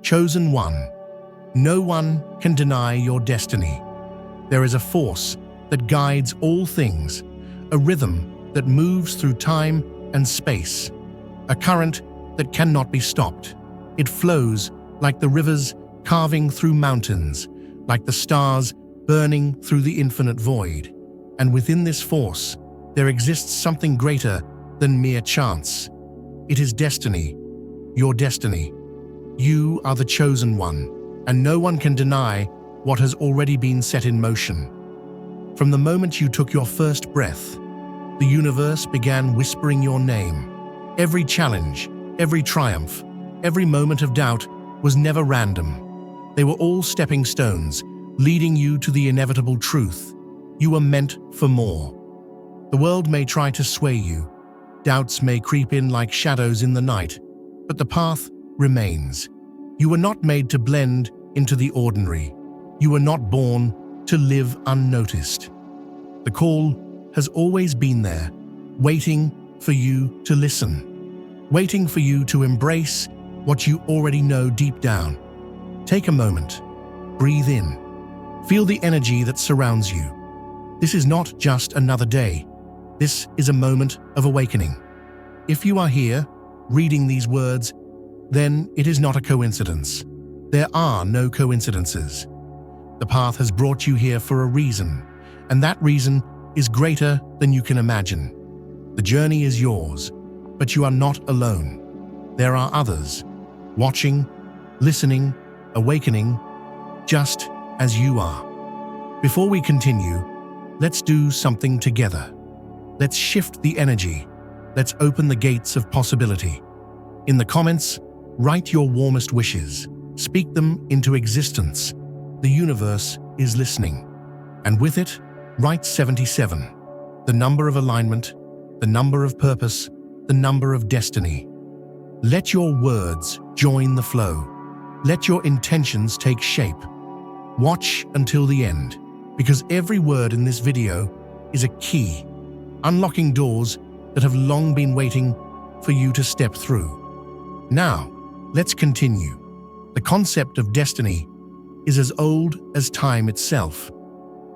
Chosen one. No one can deny your destiny. There is a force that guides all things, a rhythm that moves through time and space, a current that cannot be stopped. It flows like the rivers carving through mountains, like the stars burning through the infinite void. And within this force, there exists something greater than mere chance. It is destiny, your destiny. You are the chosen one, and no one can deny what has already been set in motion. From the moment you took your first breath, the universe began whispering your name. Every challenge, every triumph, every moment of doubt was never random. They were all stepping stones, leading you to the inevitable truth. You were meant for more. The world may try to sway you. Doubts may creep in like shadows in the night, but the path remains. You were not made to blend into the ordinary. You were not born to live unnoticed. The call has always been there, waiting for you to listen, waiting for you to embrace what you already know deep down. Take a moment, breathe in, feel the energy that surrounds you. This is not just another day. This is a moment of awakening. If you are here, reading these words, then it is not a coincidence. There are no coincidences. The path has brought you here for a reason, and that reason is greater than you can imagine. The journey is yours, but you are not alone. There are others, watching, listening, awakening, just as you are. Before we continue, let's do something together. Let's shift the energy. Let's open the gates of possibility. In the comments, write your warmest wishes. Speak them into existence. The universe is listening. And with it, write 77, the number of alignment, the number of purpose, the number of destiny. Let your words join the flow. Let your intentions take shape. Watch until the end, because every word in this video is a key, unlocking doors that have long been waiting for you to step through. Now, let's continue. The concept of destiny is as old as time itself.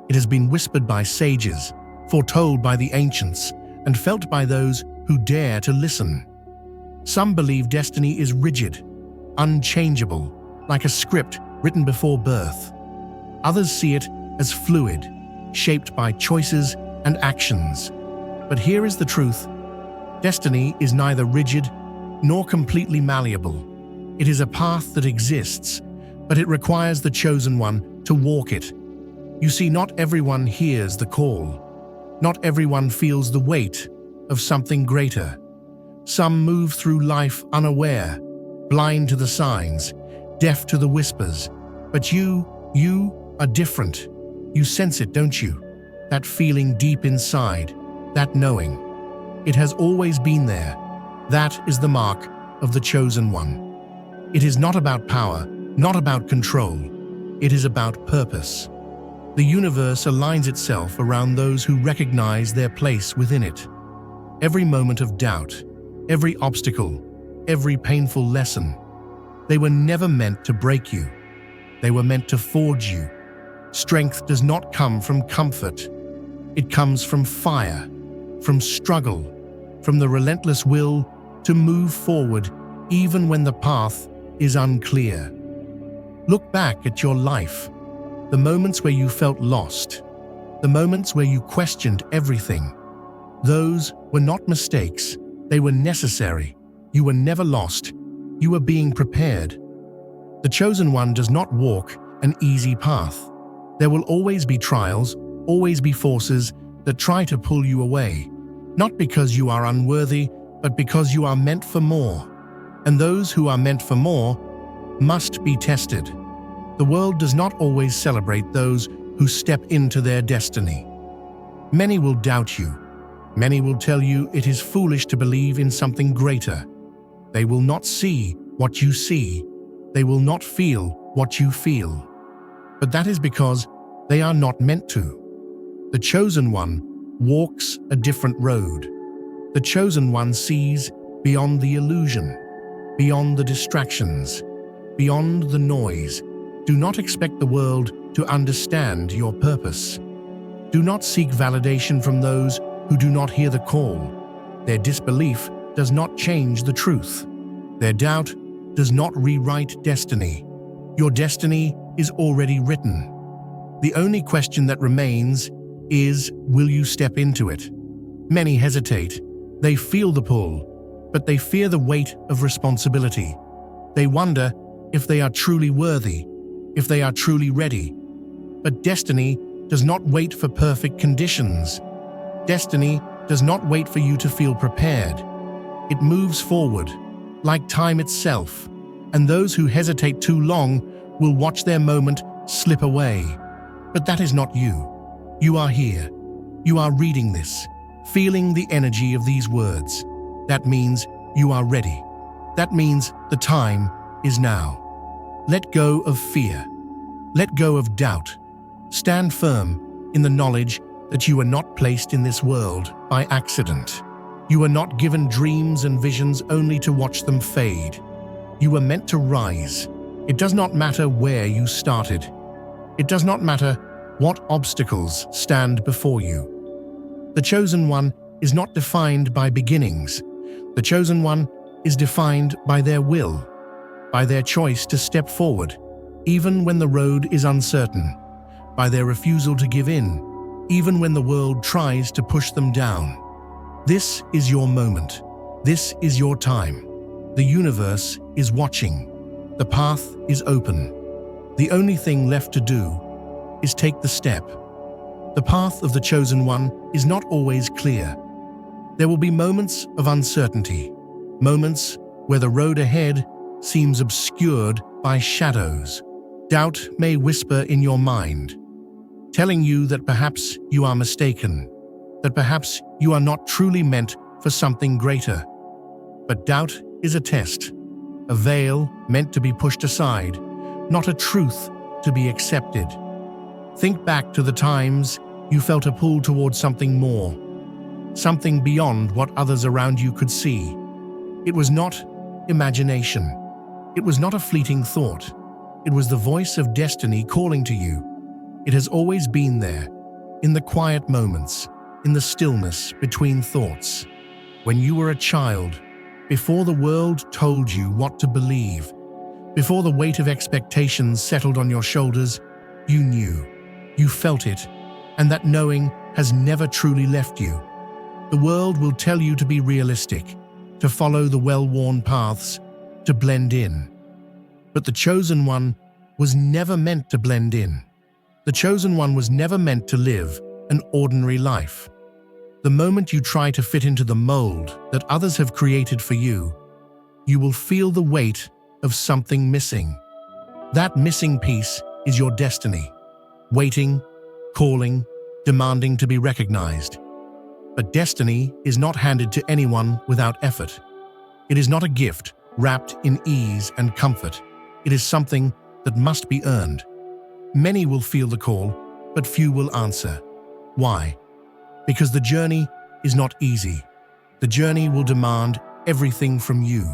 It has been whispered by sages, foretold by the ancients, and felt by those who dare to listen. Some believe destiny is rigid, unchangeable, like a script written before birth. Others see it as fluid, shaped by choices and actions. But here is the truth. Destiny is neither rigid nor completely malleable. It is a path that exists, but it requires the chosen one to walk it. You see, not everyone hears the call. Not everyone feels the weight of something greater. Some move through life unaware, blind to the signs, deaf to the whispers. But you are different. You sense it, don't you? That feeling deep inside, that knowing. It has always been there. That is the mark of the chosen one. It is not about power, not about control. It is about purpose. The universe aligns itself around those who recognize their place within it. Every moment of doubt, every obstacle, every painful lesson, they were never meant to break you. They were meant to forge you. Strength does not come from comfort. It comes from fire, from struggle, from the relentless will to move forward even when the path is unclear. Look back at your life, the moments where you felt lost, the moments where you questioned everything. Those were not mistakes, they were necessary. You were never lost, you were being prepared. The chosen one does not walk an easy path. There will always be trials, always be forces that try to pull you away, not because you are unworthy, but because you are meant for more. And those who are meant for more must be tested. The world does not always celebrate those who step into their destiny. Many will doubt you. Many will tell you it is foolish to believe in something greater. They will not see what you see. They will not feel what you feel. But that is because they are not meant to. The chosen one walks a different road. The chosen one sees beyond the illusion, beyond the distractions, beyond the noise. Do not expect the world to understand your purpose. Do not seek validation from those who do not hear the call. Their disbelief does not change the truth. Their doubt does not rewrite destiny. Your destiny is already written. The only question that remains is, will you step into it? Many hesitate. They feel the pull, but they fear the weight of responsibility. They wonder if they are truly worthy, if they are truly ready. But destiny does not wait for perfect conditions. Destiny does not wait for you to feel prepared. It moves forward, like time itself, and those who hesitate too long will watch their moment slip away. But that is not you. You are here. You are reading this, feeling the energy of these words. That means you are ready. That means the time is now. Let go of fear. Let go of doubt. Stand firm in the knowledge that you are not placed in this world by accident. You are not given dreams and visions only to watch them fade. You are meant to rise. It does not matter where you started. It does not matter what obstacles stand before you. The chosen one is not defined by beginnings. The chosen one is defined by their will, by their choice to step forward, even when the road is uncertain, by their refusal to give in, even when the world tries to push them down. This is your moment. This is your time. The universe is watching. The path is open. The only thing left to do is take the step. The path of the chosen one is not always clear. There will be moments of uncertainty, moments where the road ahead seems obscured by shadows. Doubt may whisper in your mind, telling you that perhaps you are mistaken, that perhaps you are not truly meant for something greater. But doubt is a test, a veil meant to be pushed aside, not a truth to be accepted. Think back to the times you felt a pull towards something more, something beyond what others around you could see. It was not imagination. It was not a fleeting thought. It was the voice of destiny calling to you. It has always been there, in the quiet moments, in the stillness between thoughts. When you were a child, before the world told you what to believe, before the weight of expectations settled on your shoulders, you knew. You felt it, and that knowing has never truly left you. The world will tell you to be realistic, to follow the well-worn paths, to blend in. But the chosen one was never meant to blend in. The chosen one was never meant to live an ordinary life. The moment you try to fit into the mold that others have created for you, you will feel the weight of something missing. That missing piece is your destiny, waiting, calling, demanding to be recognized. But destiny is not handed to anyone without effort. It is not a gift wrapped in ease and comfort. It is something that must be earned. Many will feel the call, but few will answer. Why? Because the journey is not easy. The journey will demand everything from you.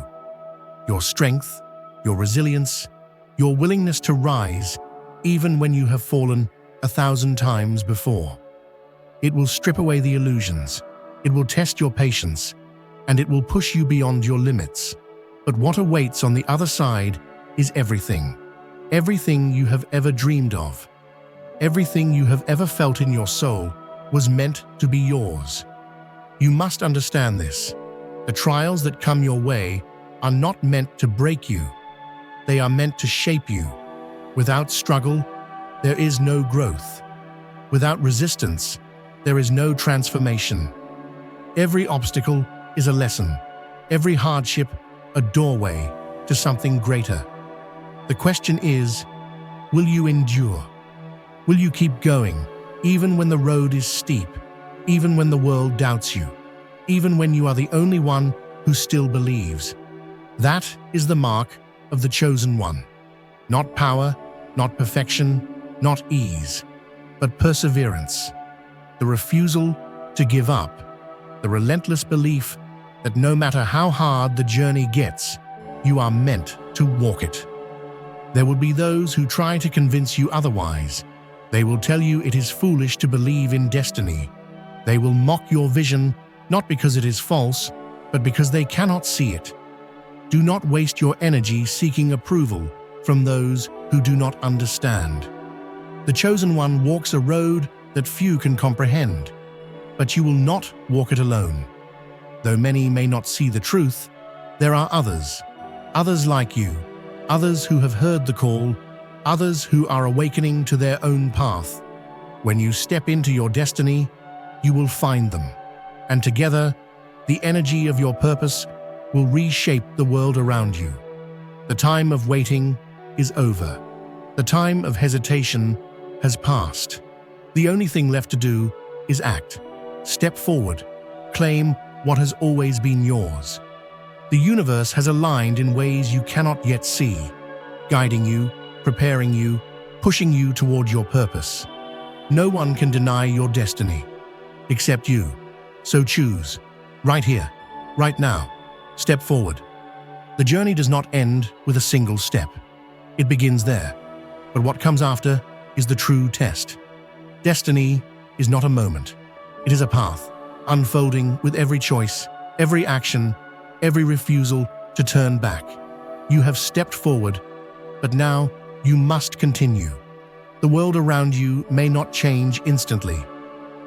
Your strength, your resilience, your willingness to rise, even when you have fallen 1,000 times before. It will strip away the illusions. It will test your patience, and it will push you beyond your limits. But what awaits on the other side is everything. Everything you have ever dreamed of. Everything you have ever felt in your soul was meant to be yours. You must understand this. The trials that come your way are not meant to break you. They are meant to shape you. Without struggle, there is no growth. Without resistance, there is no transformation. Every obstacle is a lesson. Every hardship, a doorway to something greater. The question is, will you endure? Will you keep going, even when the road is steep, even when the world doubts you, even when you are the only one who still believes? That is the mark of the chosen one. Not power, not perfection, not ease, but perseverance. The refusal to give up, the relentless belief that no matter how hard the journey gets, you are meant to walk it. There will be those who try to convince you otherwise. They will tell you it is foolish to believe in destiny. They will mock your vision, not because it is false, but because they cannot see it. Do not waste your energy seeking approval from those who do not understand. The chosen one walks a road that few can comprehend, but you will not walk it alone. Though many may not see the truth, there are others like you, others who have heard the call, others who are awakening to their own path. When you step into your destiny, you will find them, and together, the energy of your purpose will reshape the world around you. The time of waiting is over. The time of hesitation has passed. The only thing left to do is act. Step forward. Claim what has always been yours. The universe has aligned in ways you cannot yet see, guiding you, preparing you, pushing you toward your purpose. No one can deny your destiny, except you. So choose, right here, right now. Step forward. The journey does not end with a single step. It begins there, but what comes after is the true test. Destiny is not a moment. It is a path, unfolding with every choice, every action, every refusal to turn back. You have stepped forward, but now you must continue. The world around you may not change instantly.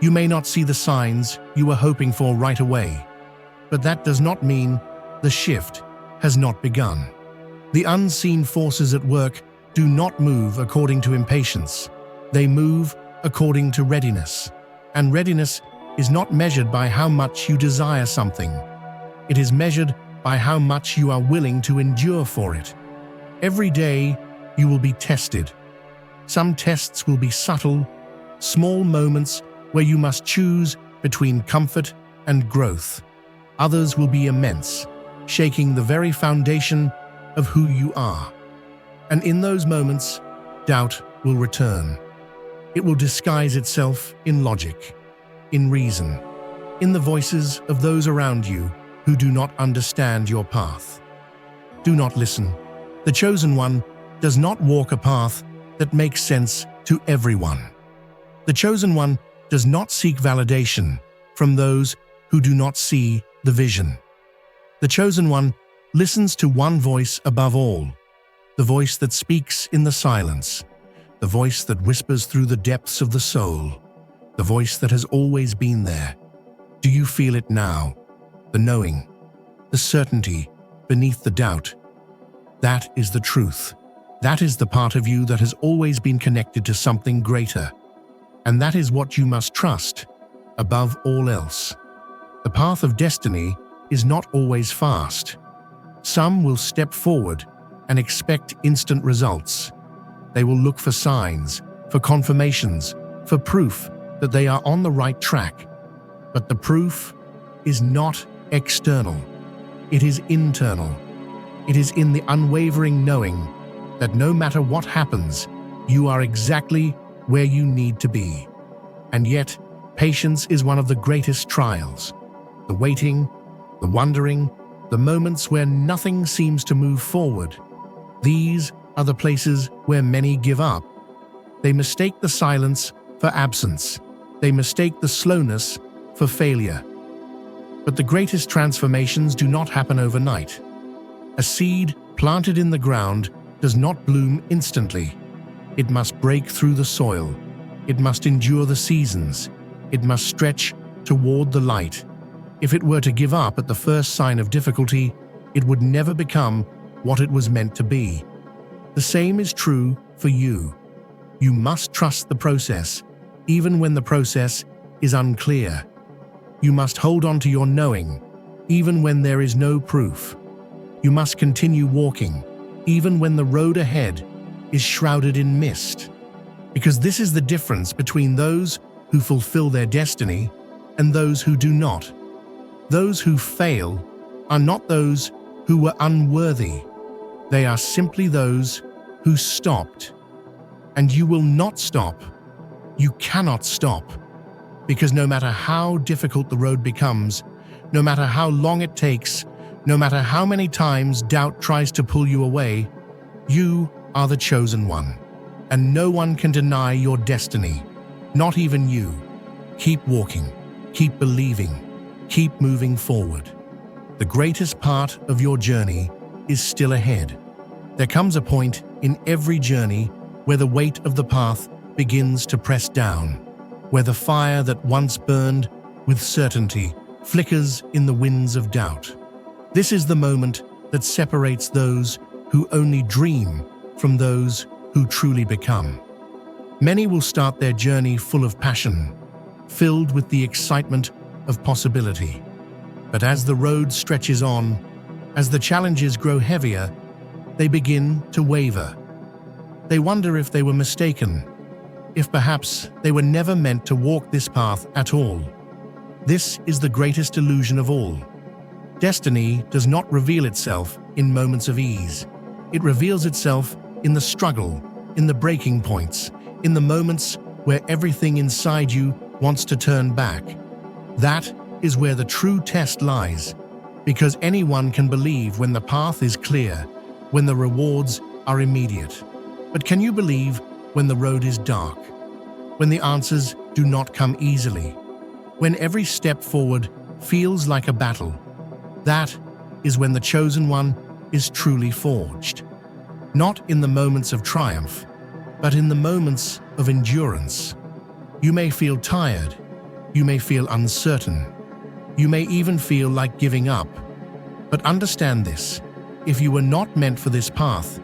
You may not see the signs you were hoping for right away, but that does not mean the shift has not begun. The unseen forces at work do not move according to impatience. They move according to readiness. And readiness is not measured by how much you desire something. It is measured by how much you are willing to endure for it. Every day, you will be tested. Some tests will be subtle, small moments where you must choose between comfort and growth. Others will be immense, shaking the very foundation of who you are. And in those moments, doubt will return. It will disguise itself in logic, in reason, in the voices of those around you who do not understand your path. Do not listen. The chosen one does not walk a path that makes sense to everyone. The chosen one does not seek validation from those who do not see the vision. The chosen one listens to one voice above all, the voice that speaks in the silence, the voice that whispers through the depths of the soul, the voice that has always been there. Do you feel it now? The knowing, the certainty beneath the doubt. That is the truth. That is the part of you that has always been connected to something greater. And that is what you must trust, above all else. The path of destiny is not always fast. Some will step forward and expect instant results. They will look for signs, for confirmations, for proof that they are on the right track. But the proof is not external. It is internal. It is in the unwavering knowing that no matter what happens, you are exactly where you need to be. And yet, patience is one of the greatest trials. The waiting, the wondering, the moments where nothing seems to move forward. These are the places where many give up. They mistake the silence for absence. They mistake the slowness for failure. But the greatest transformations do not happen overnight. A seed planted in the ground does not bloom instantly. It must break through the soil. It must endure the seasons. It must stretch toward the light. If it were to give up at the first sign of difficulty, it would never become what it was meant to be. The same is true for you. You must trust the process, even when the process is unclear. You must hold on to your knowing, even when there is no proof. You must continue walking, even when the road ahead is shrouded in mist. Because this is the difference between those who fulfill their destiny and those who do not. Those who fail are not those who were unworthy. They are simply those who stopped. And you will not stop. You cannot stop. Because no matter how difficult the road becomes, no matter how long it takes, no matter how many times doubt tries to pull you away, you are the chosen one, and no one can deny your destiny, not even you. Keep walking, keep believing, keep moving forward. The greatest part of your journey is still ahead. There comes a point in every journey where the weight of the path begins to press down, where the fire that once burned with certainty flickers in the winds of doubt. This is the moment that separates those who only dream from those who truly become. Many will start their journey full of passion, filled with the excitement of possibility. But as the road stretches on, as the challenges grow heavier, they begin to waver. They wonder if they were mistaken, if perhaps they were never meant to walk this path at all. This is the greatest illusion of all. Destiny does not reveal itself in moments of ease. It reveals itself in the struggle, in the breaking points, in the moments where everything inside you wants to turn back. That is where the true test lies, because anyone can believe when the path is clear, when the rewards are immediate. But can you believe when the road is dark, when the answers do not come easily, when every step forward feels like a battle? That is when the chosen one is truly forged. Not in the moments of triumph, but in the moments of endurance. You may feel tired, you may feel uncertain, you may even feel like giving up. But understand this, if you were not meant for this path,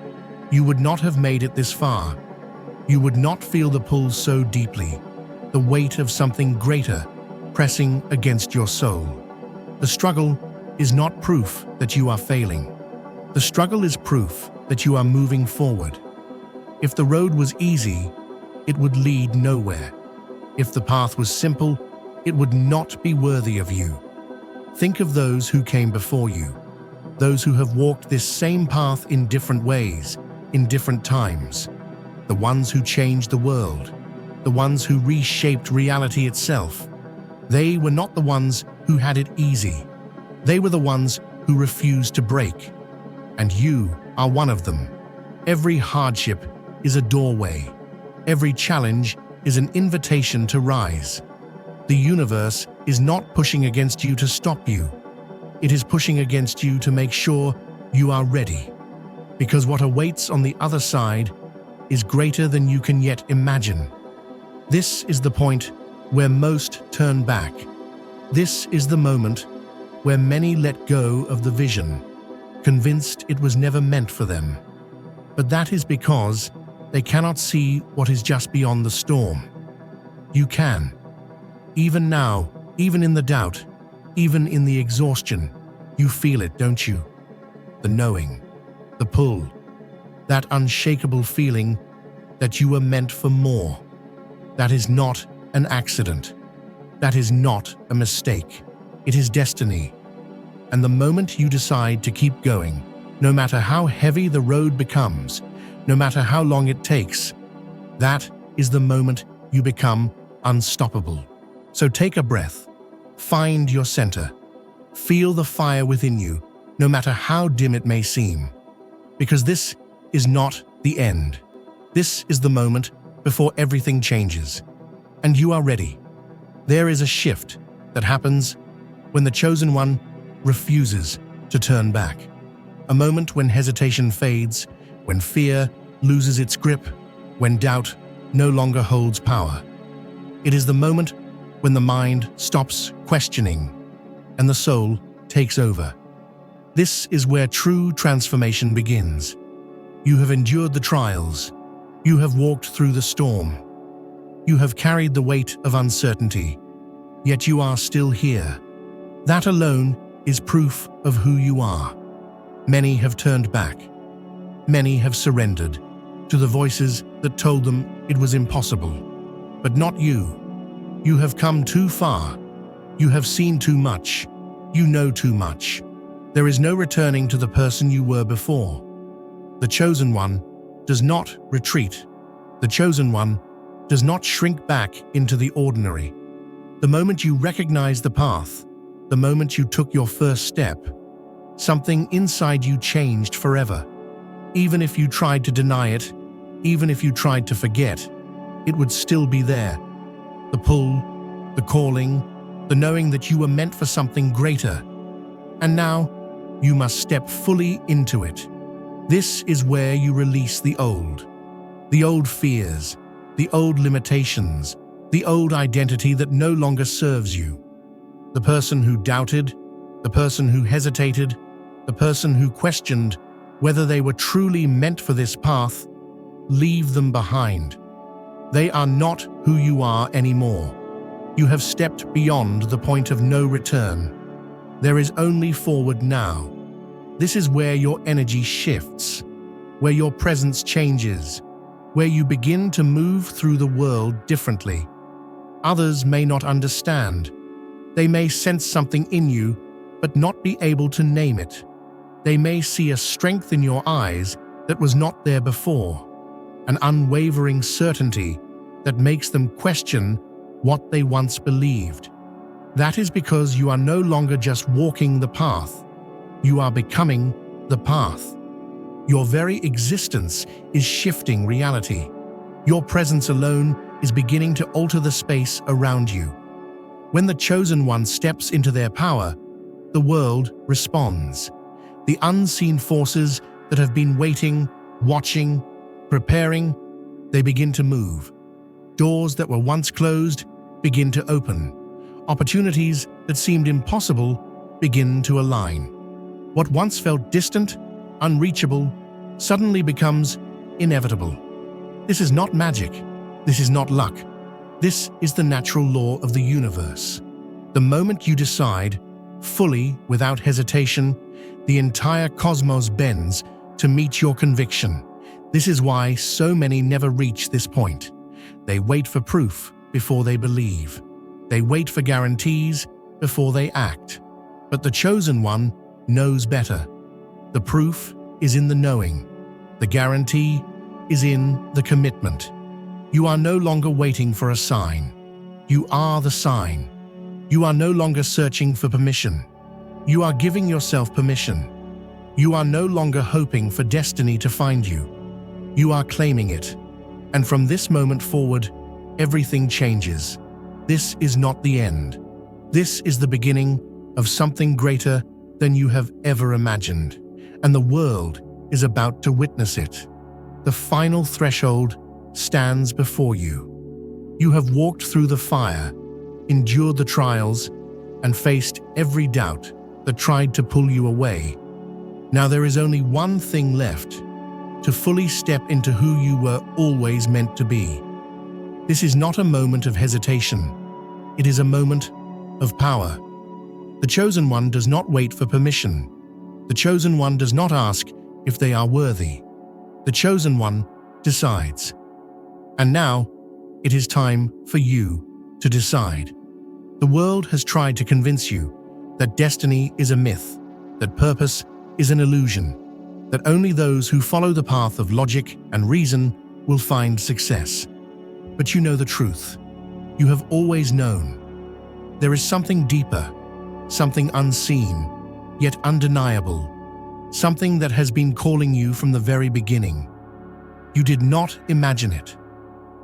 you would not have made it this far. You would not feel the pull so deeply, the weight of something greater pressing against your soul. The struggle is not proof that you are failing. The struggle is proof that you are moving forward. If the road was easy, it would lead nowhere. If the path was simple, it would not be worthy of you. Think of those who came before you, those who have walked this same path in different ways, in different times. The ones who changed the world, the ones who reshaped reality itself. They were not the ones who had it easy. They were the ones who refused to break. And you are one of them. Every hardship is a doorway. Every challenge is an invitation to rise. The universe is not pushing against you to stop you. It is pushing against you to make sure you are ready. Because what awaits on the other side is greater than you can yet imagine. This is the point where most turn back. This is the moment where many let go of the vision, convinced it was never meant for them. But that is because they cannot see what is just beyond the storm. You can. Even now, even in the doubt, even in the exhaustion, you feel it, don't you? The knowing, the pull, that unshakable feeling that you were meant for more. That is not an accident. That is not a mistake. It is destiny. And the moment you decide to keep going, no matter how heavy the road becomes, no matter how long it takes, that is the moment you become unstoppable. So take a breath, find your center, feel the fire within you, no matter how dim it may seem. Because this is not the end. This is the moment before everything changes, and you are ready. There is a shift that happens when the chosen one refuses to turn back. A moment when hesitation fades, when fear loses its grip, when doubt no longer holds power. It is the moment when the mind stops questioning and the soul takes over. This is where true transformation begins. You have endured the trials. You have walked through the storm. You have carried the weight of uncertainty, yet you are still here. That alone is proof of who you are. Many have turned back. Many have surrendered to the voices that told them it was impossible. But not you. You have come too far. You have seen too much. You know too much. There is no returning to the person you were before. The chosen one does not retreat. The chosen one does not shrink back into the ordinary. The moment you recognize the path, the moment you took your first step, something inside you changed forever. Even if you tried to deny it, even if you tried to forget, it would still be there. The pull, the calling, the knowing that you were meant for something greater. And now, you must step fully into it. This is where you release the old fears, the old limitations, the old identity that no longer serves you. The person who doubted, the person who hesitated, the person who questioned whether they were truly meant for this path, leave them behind. They are not who you are anymore. You have stepped beyond the point of no return. There is only forward now. This is where your energy shifts, where your presence changes, where you begin to move through the world differently. Others may not understand. They may sense something in you, but not be able to name it. They may see a strength in your eyes that was not there before, an unwavering certainty that makes them question what they once believed. That is because you are no longer just walking the path. You are becoming the path. Your very existence is shifting reality. Your presence alone is beginning to alter the space around you. When the chosen one steps into their power, the world responds. The unseen forces that have been waiting, watching, preparing, they begin to move. Doors that were once closed begin to open. Opportunities that seemed impossible begin to align. What once felt distant, unreachable, suddenly becomes inevitable. This is not magic. This is not luck. This is the natural law of the universe. The moment you decide, fully, without hesitation, the entire cosmos bends to meet your conviction. This is why so many never reach this point. They wait for proof before they believe. They wait for guarantees before they act. But the chosen one knows better. The proof is in the knowing. The guarantee is in the commitment. You are no longer waiting for a sign. You are the sign. You are no longer searching for permission. You are giving yourself permission. You are no longer hoping for destiny to find you. You are claiming it. And from this moment forward, everything changes. This is not the end. This is the beginning of something greater than you have ever imagined. And the world is about to witness it. The final threshold stands before you. You have walked through the fire, endured the trials, and faced every doubt that tried to pull you away. Now there is only one thing left: to fully step into who you were always meant to be. This is not a moment of hesitation. It is a moment of power. The chosen one does not wait for permission. The chosen one does not ask if they are worthy. The chosen one decides. And now, it is time for you to decide. The world has tried to convince you that destiny is a myth, that purpose is an illusion, that only those who follow the path of logic and reason will find success. But you know the truth. You have always known. There is something deeper, something unseen, yet undeniable, something that has been calling you from the very beginning. You did not imagine it.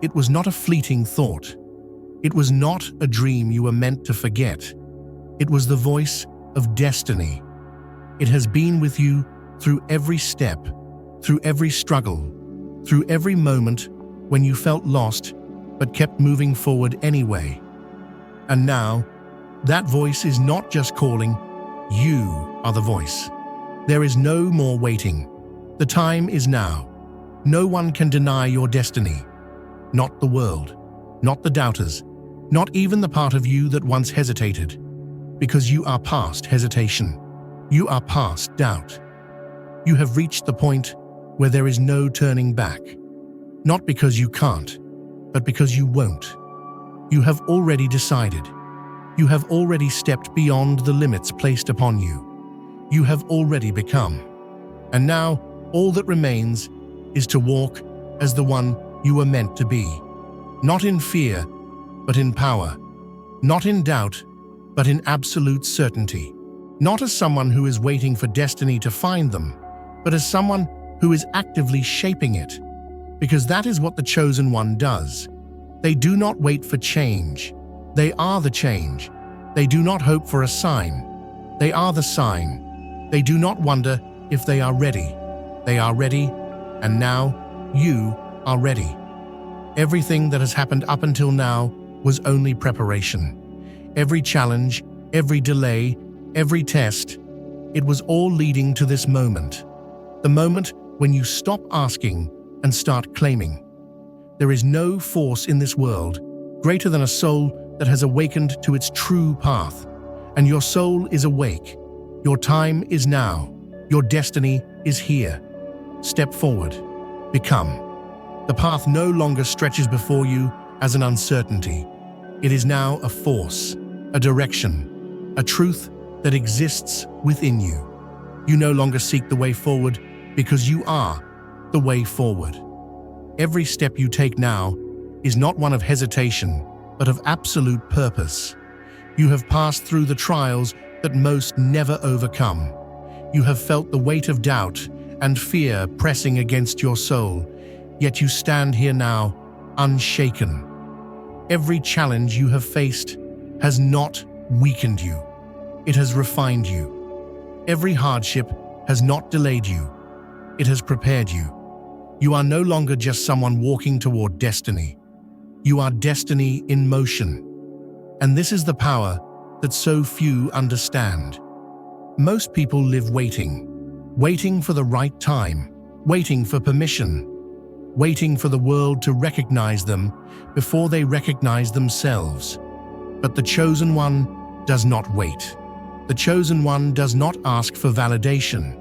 It was not a fleeting thought. It was not a dream you were meant to forget. It was the voice of destiny. It has been with you through every step, through every struggle, through every moment when you felt lost but kept moving forward anyway. And now, that voice is not just calling, you are the voice. There is no more waiting. The time is now. No one can deny your destiny. Not the world, not the doubters, not even the part of you that once hesitated. Because you are past hesitation. You are past doubt. You have reached the point where there is no turning back. Not because you can't, but because you won't. You have already decided. You have already stepped beyond the limits placed upon you. You have already become. And now, all that remains is to walk as the one you were meant to be. Not in fear, but in power. Not in doubt, but in absolute certainty. Not as someone who is waiting for destiny to find them, but as someone who is actively shaping it. Because that is what the Chosen One does. They do not wait for change. They are the change. They do not hope for a sign. They are the sign. They do not wonder if they are ready. They are ready, and now you are ready. Everything that has happened up until now was only preparation. Every challenge, every delay, every test, it was all leading to this moment. The moment when you stop asking and start claiming. There is no force in this world greater than a soul that has awakened to its true path. And your soul is awake. Your time is now. Your destiny is here. Step forward. Become. The path no longer stretches before you as an uncertainty. It is now a force, a direction, a truth that exists within you. You no longer seek the way forward because you are the way forward. Every step you take now is not one of hesitation, but of absolute purpose. You have passed through the trials that most never overcome. You have felt the weight of doubt and fear pressing against your soul, yet you stand here now, unshaken. Every challenge you have faced has not weakened you. It has refined you. Every hardship has not delayed you. It has prepared you. You are no longer just someone walking toward destiny. You are destiny in motion. And this is the power that so few understand. Most people live waiting for the right time, waiting for permission, waiting for the world to recognize them before they recognize themselves. But the Chosen One does not wait. The Chosen One does not ask for validation.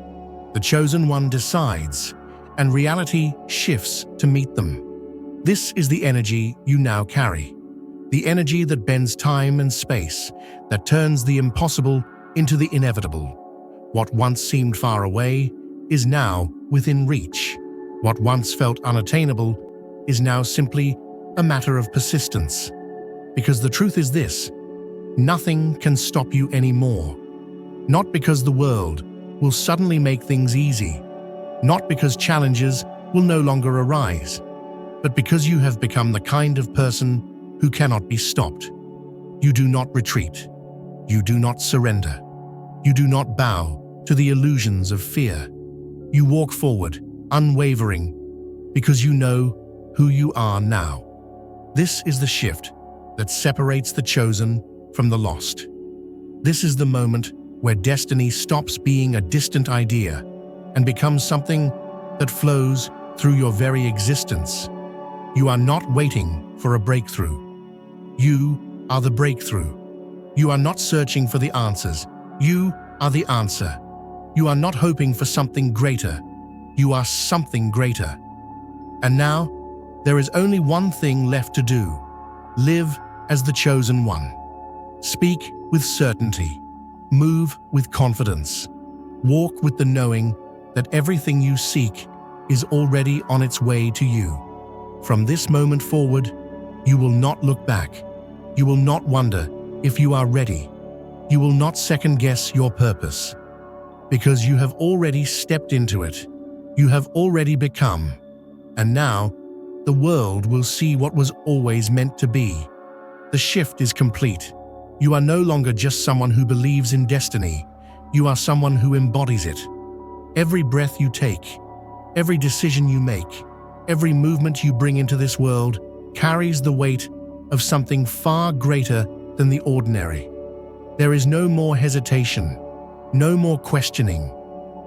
The Chosen One decides, and reality shifts to meet them. This is the energy you now carry. The energy that bends time and space, that turns the impossible into the inevitable. What once seemed far away is now within reach. What once felt unattainable is now simply a matter of persistence. Because the truth is this: nothing can stop you anymore. Not because the world will suddenly make things easy, not because challenges will no longer arise, but because you have become the kind of person who cannot be stopped. You do not retreat. You do not surrender. You do not bow to the illusions of fear. You walk forward, unwavering, because you know who you are now. This is the shift that separates the chosen from the lost. This is the moment where destiny stops being a distant idea and becomes something that flows through your very existence. You are not waiting for a breakthrough. You are the breakthrough. You are not searching for the answers. You are the answer. You are not hoping for something greater. You are something greater. And now, there is only one thing left to do. Live as the Chosen One. Speak with certainty. Move with confidence. Walk with the knowing that everything you seek is already on its way to you. From this moment forward, you will not look back. You will not wonder if you are ready. You will not second-guess your purpose, because you have already stepped into it. You have already become. And now, the world will see what was always meant to be. The shift is complete. You are no longer just someone who believes in destiny. You are someone who embodies it. Every breath you take, every decision you make, every movement you bring into this world carries the weight of something far greater than the ordinary. There is no more hesitation, no more questioning,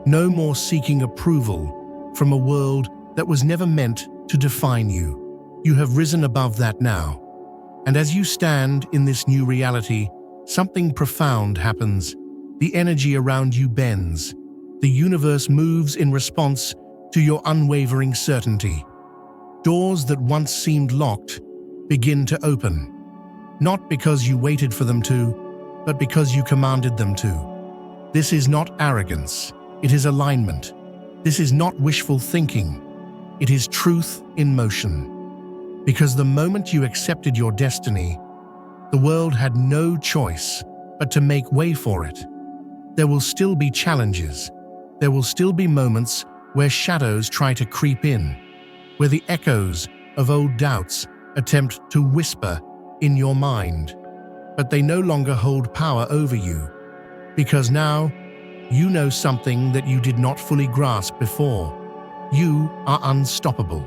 no more seeking approval from a world that was never meant to define you. You have risen above that now. And as you stand in this new reality, something profound happens. The energy around you bends. The universe moves in response to your unwavering certainty. Doors that once seemed locked begin to open, not because you waited for them to, but because you commanded them to. This is not arrogance. It is alignment. This is not wishful thinking. It is truth in motion. Because the moment you accepted your destiny, the world had no choice but to make way for it. There will still be challenges. There will still be moments where shadows try to creep in, where the echoes of old doubts attempt to whisper in your mind. But they no longer hold power over you, because now you know something that you did not fully grasp before. You are unstoppable.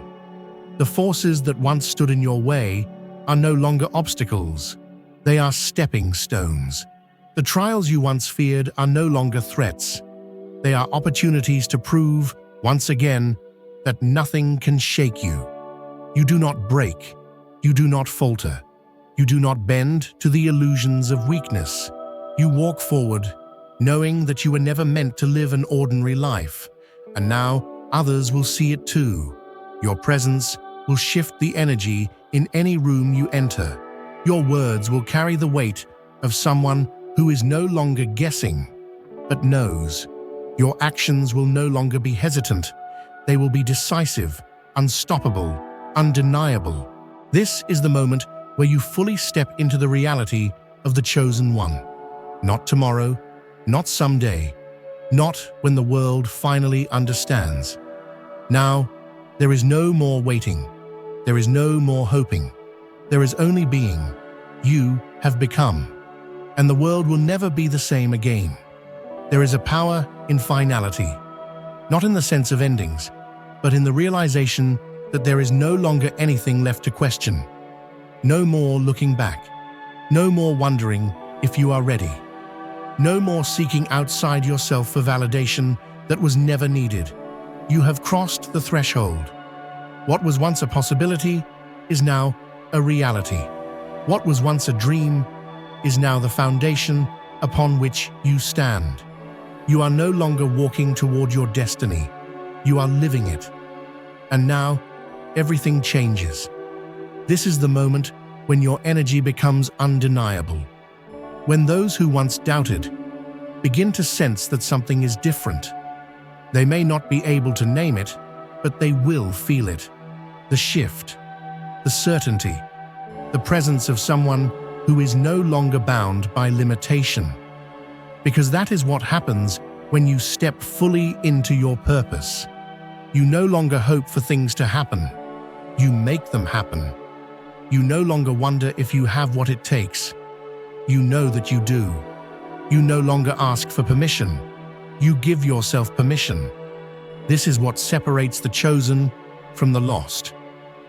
The forces that once stood in your way are no longer obstacles. They are stepping stones. The trials you once feared are no longer threats. They are opportunities to prove, once again, that nothing can shake you. You do not break. You do not falter. You do not bend to the illusions of weakness. You walk forward, knowing that you were never meant to live an ordinary life, and now others will see it too. Your presence will shift the energy in any room you enter. Your words will carry the weight of someone who is no longer guessing, but knows. Your actions will no longer be hesitant. They will be decisive, unstoppable, undeniable. This is the moment where you fully step into the reality of the chosen one. Not tomorrow, not someday, not when the world finally understands. Now, there is no more waiting. There is no more hoping. There is only being. You have become. And the world will never be the same again. There is a power in finality, not in the sense of endings, but in the realization that there is no longer anything left to question. No more looking back. No more wondering if you are ready. No more seeking outside yourself for validation that was never needed. You have crossed the threshold. What was once a possibility is now a reality. What was once a dream is now the foundation upon which you stand. You are no longer walking toward your destiny. You are living it. And now, everything changes. This is the moment when your energy becomes undeniable. When those who once doubted begin to sense that something is different. They may not be able to name it, but they will feel it. The shift, the certainty, the presence of someone who is no longer bound by limitation. Because that is what happens when you step fully into your purpose. You no longer hope for things to happen. You make them happen. You no longer wonder if you have what it takes. You know that you do. You no longer ask for permission. You give yourself permission. This is what separates the chosen from the lost.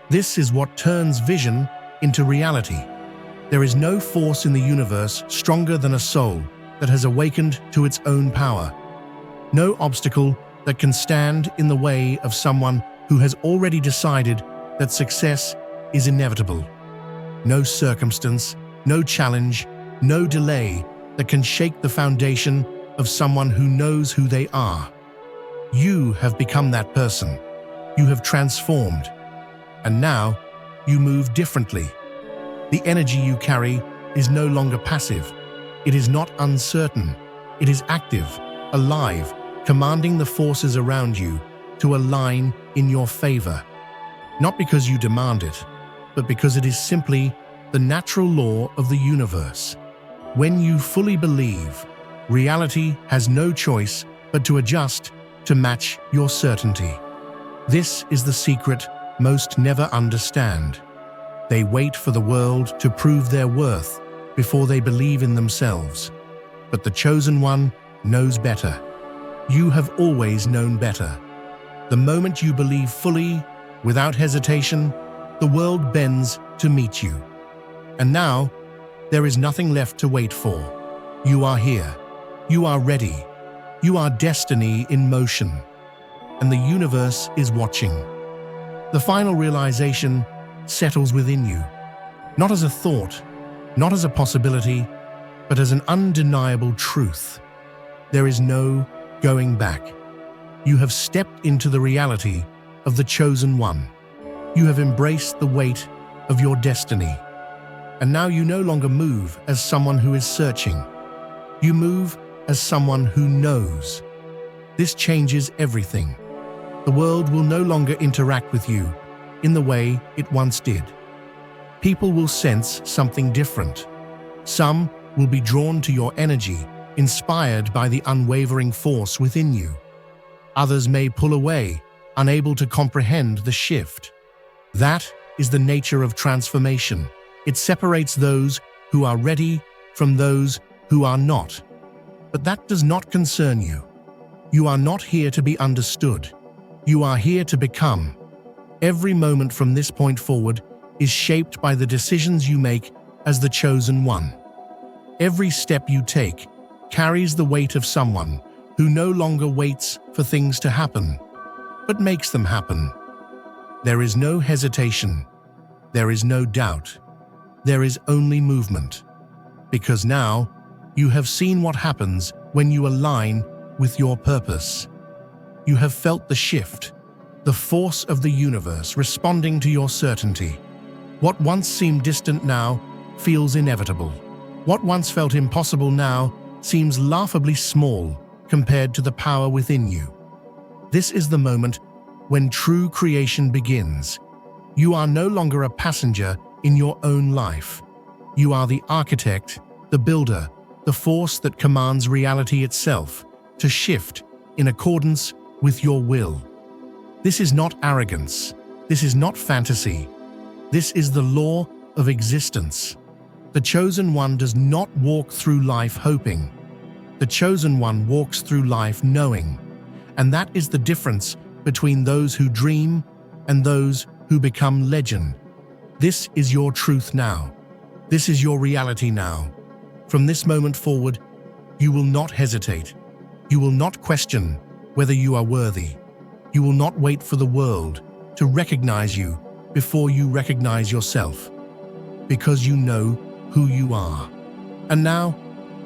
This is what turns vision into reality. There is no force in the universe stronger than a soul that has awakened to its own power. No obstacle that can stand in the way of someone who has already decided that success is inevitable. No circumstance, no challenge, no delay that can shake the foundation of someone who knows who they are. You have become that person. You have transformed. And now, you move differently. The energy you carry is no longer passive. It is not uncertain. It is active, alive, commanding the forces around you to align in your favor. Not because you demand it, but because it is simply the natural law of the universe. When you fully believe, reality has no choice but to adjust to match your certainty. This is the secret most never understand. They wait for the world to prove their worth before they believe in themselves. But the chosen one knows better. You have always known better. The moment you believe fully, without hesitation, the world bends to meet you. And now, there is nothing left to wait for. You are here. You are ready. You are destiny in motion. And the universe is watching. The final realization settles within you, not as a thought, not as a possibility, but as an undeniable truth. There is no going back. You have stepped into the reality of the chosen one. You have embraced the weight of your destiny. And now you no longer move as someone who is searching. You move as someone who knows. This changes everything. The world will no longer interact with you in the way it once did. People will sense something different. Some will be drawn to your energy, inspired by the unwavering force within you. Others may pull away, unable to comprehend the shift. That is the nature of transformation. It separates those who are ready from those who are not. But that does not concern you. You are not here to be understood. You are here to become. Every moment from this point forward is shaped by the decisions you make as the chosen one. Every step you take carries the weight of someone who no longer waits for things to happen, but makes them happen. There is no hesitation. There is no doubt. There is only movement. Because now, you have seen what happens when you align with your purpose. You have felt the shift, the force of the universe responding to your certainty. What once seemed distant now feels inevitable. What once felt impossible now seems laughably small compared to the power within you. This is the moment when true creation begins. You are no longer a passenger in your own life. You are the architect, the builder, the force that commands reality itself to shift in accordance with your will. This is not arrogance. This is not fantasy. This is the law of existence. The chosen one does not walk through life hoping. The chosen one walks through life knowing. And that is the difference between those who dream and those who become legend. This is your truth now. This is your reality now. From this moment forward, you will not hesitate. You will not question whether you are worthy. You will not wait for the world to recognize you before you recognize yourself, because you know who you are. And now,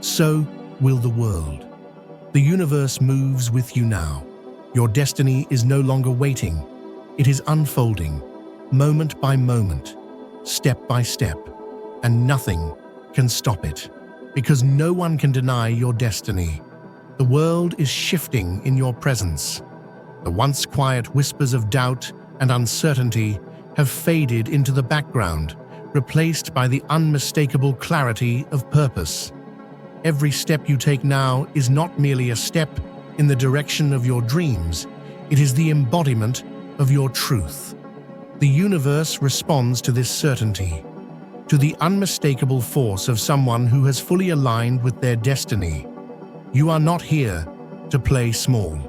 so will the world. The universe moves with you now. Your destiny is no longer waiting. It is unfolding, moment by moment, step by step, and nothing can stop it, because no one can deny your destiny. The world is shifting in your presence. The once quiet whispers of doubt and uncertainty have faded into the background, replaced by the unmistakable clarity of purpose. Every step you take now is not merely a step in the direction of your dreams, it is the embodiment of your truth. The universe responds to this certainty, to the unmistakable force of someone who has fully aligned with their destiny. You are not here to play small.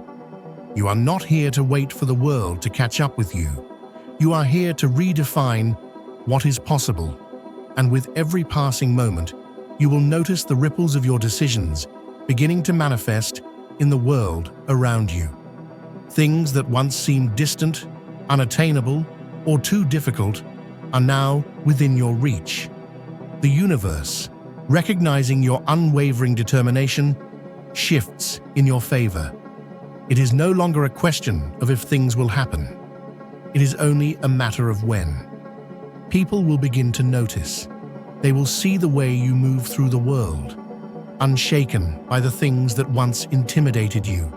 You are not here to wait for the world to catch up with you. You are here to redefine what is possible. And with every passing moment, you will notice the ripples of your decisions beginning to manifest in the world around you. Things that once seemed distant, unattainable, or too difficult are now within your reach. The universe, recognizing your unwavering determination, shifts in your favor. It is no longer a question of if things will happen. It is only a matter of when. People will begin to notice. They will see the way you move through the world, unshaken by the things that once intimidated you.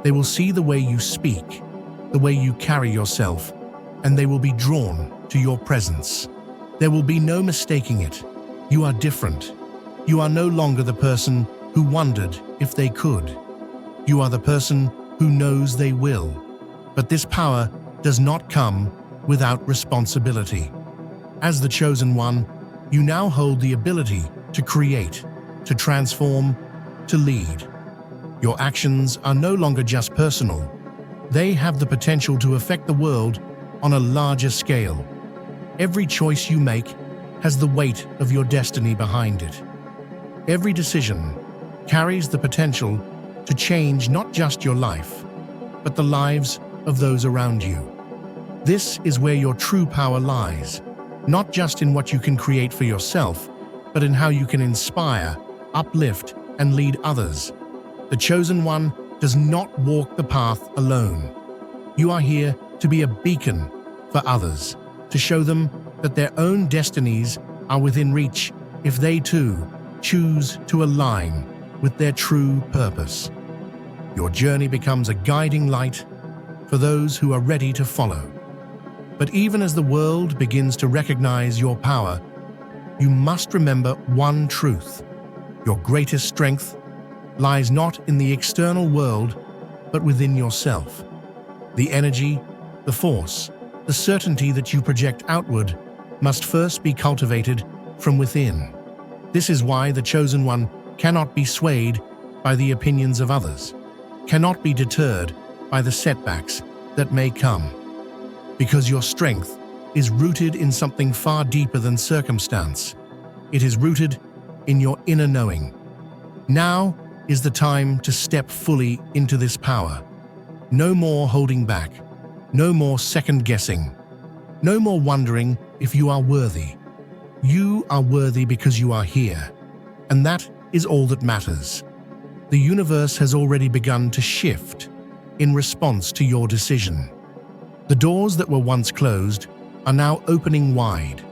They will see the way you speak, the way you carry yourself, and they will be drawn to your presence. There will be no mistaking it. You are different. You are no longer the person who wondered if they could. You are the person who knows they will. But this power does not come without responsibility. As the chosen one, you now hold the ability to create, to transform, to lead. Your actions are no longer just personal. They have the potential to affect the world on a larger scale. Every choice you make has the weight of your destiny behind it. Every decision carries the potential to change not just your life, but the lives of those around you. This is where your true power lies, not just in what you can create for yourself, but in how you can inspire, uplift, and lead others. The chosen one does not walk the path alone. You are here to be a beacon for others, to show them that their own destinies are within reach if they too choose to align with their true purpose. Your journey becomes a guiding light for those who are ready to follow. But even as the world begins to recognize your power, you must remember one truth. Your greatest strength lies not in the external world, but within yourself. The energy, the force, the certainty that you project outward must first be cultivated from within. This is why the Chosen One cannot be swayed by the opinions of others, cannot be deterred by the setbacks that may come. Because your strength is rooted in something far deeper than circumstance. It is rooted in your inner knowing. Now is the time to step fully into this power. No more holding back, no more second-guessing, no more wondering if you are worthy. You are worthy because you are here, and that is all that matters. The universe has already begun to shift in response to your decision. The doors that were once closed are now opening wide.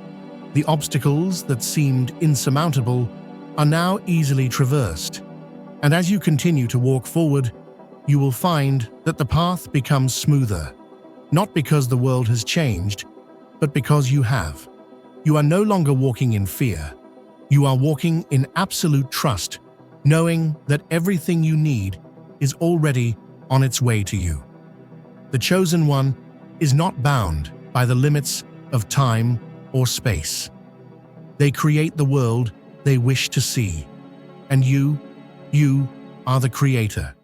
The obstacles that seemed insurmountable are now easily traversed. And as you continue to walk forward, you will find that the path becomes smoother, not because the world has changed, but because you have. You are no longer walking in fear. You are walking in absolute trust, knowing that everything you need is already on its way to you. The Chosen One is not bound by the limits of time or space. They create the world they wish to see, and you are the creator.